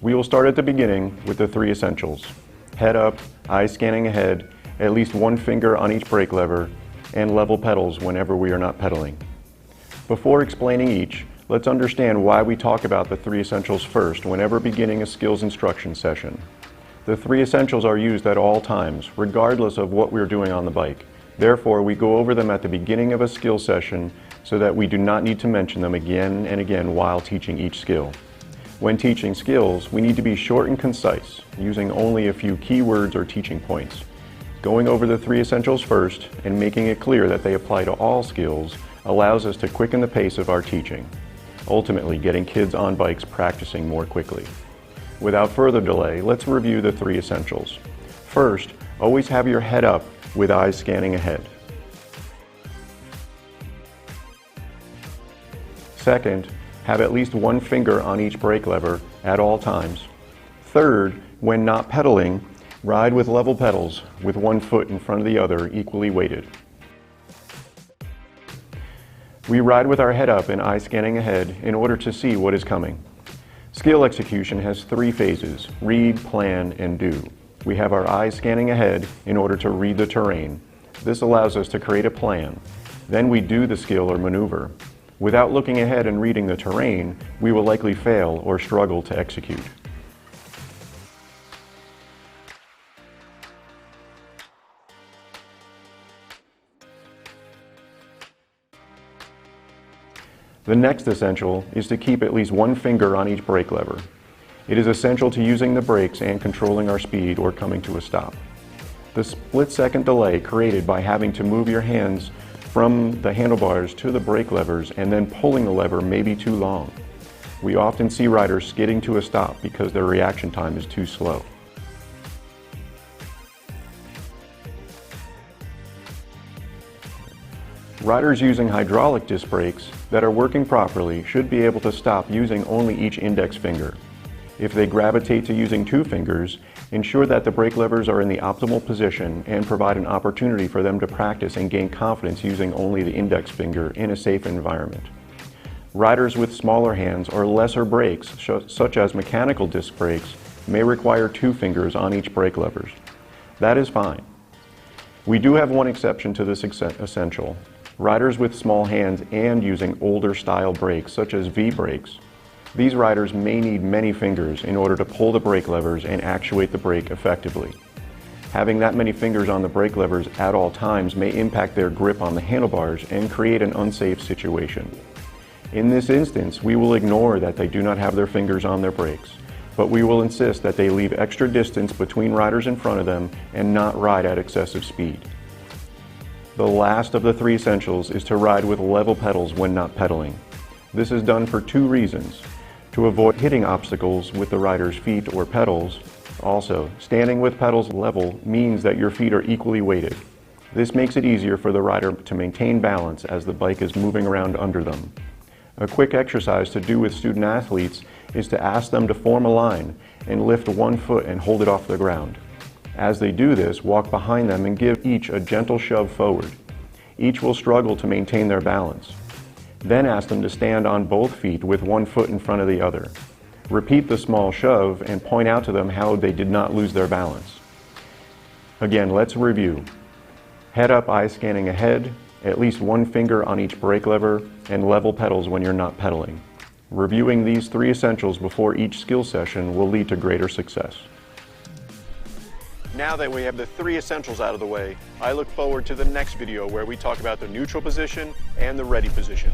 We will start at the beginning with the three essentials: head up, eyes scanning ahead, at least one finger on each brake lever, and level pedals whenever we are not pedaling. Before explaining each, let's understand why we talk about the three essentials first whenever beginning a skills instruction session. The three essentials are used at all times, regardless of what we're doing on the bike. Therefore, we go over them at the beginning of a skill session so that we do not need to mention them again and again while teaching each skill. When teaching skills, we need to be short and concise, using only a few keywords or teaching points. Going over the three essentials first and making it clear that they apply to all skills allows us to quicken the pace of our teaching, ultimately getting kids on bikes practicing more quickly. Without further delay, let's review the three essentials. First, always have your head up with eyes scanning ahead. Second, have at least one finger on each brake lever at all times. Third, when not pedaling, ride with level pedals with one foot in front of the other, equally weighted. We ride with our head up and eyes scanning ahead in order to see what is coming. Skill execution has three phases: read, plan, and do. We have our eyes scanning ahead in order to read the terrain. This allows us to create a plan. Then we do the skill or maneuver. Without looking ahead and reading the terrain, we will likely fail or struggle to execute. The next essential is to keep at least one finger on each brake lever. It is essential to using the brakes and controlling our speed or coming to a stop. The split-second delay created by having to move your hands from the handlebars to the brake levers and then pulling the lever may be too long. We often see riders skidding to a stop because their reaction time is too slow. Riders using hydraulic disc brakes that are working properly should be able to stop using only each index finger. If they gravitate to using two fingers, ensure that the brake levers are in the optimal position and provide an opportunity for them to practice and gain confidence using only the index finger in a safe environment. Riders with smaller hands or lesser brakes, such as mechanical disc brakes, may require two fingers on each brake levers. That is fine. We do have one exception to this essential. Riders with small hands and using older style brakes, such as V-brakes. These riders may need many fingers in order to pull the brake levers and actuate the brake effectively. Having that many fingers on the brake levers at all times may impact their grip on the handlebars and create an unsafe situation. In this instance, we will ignore that they do not have their fingers on their brakes, but we will insist that they leave extra distance between riders in front of them and not ride at excessive speed. The last of the three essentials is to ride with level pedals when not pedaling. This is done for two reasons: to avoid hitting obstacles with the rider's feet or pedals. Also, standing with pedals level means that your feet are equally weighted. This makes it easier for the rider to maintain balance as the bike is moving around under them. A quick exercise to do with student athletes is to ask them to form a line and lift one foot and hold it off the ground. As they do this, walk behind them and give each a gentle shove forward. Each will struggle to maintain their balance. Then ask them to stand on both feet with one foot in front of the other. Repeat the small shove and point out to them how they did not lose their balance. Again, let's review. Head up, eyes scanning ahead, at least one finger on each brake lever, and level pedals when you're not pedaling. Reviewing these three essentials before each skill session will lead to greater success. Now that we have the three essentials out of the way, I look forward to the next video where we talk about the neutral position and the ready position.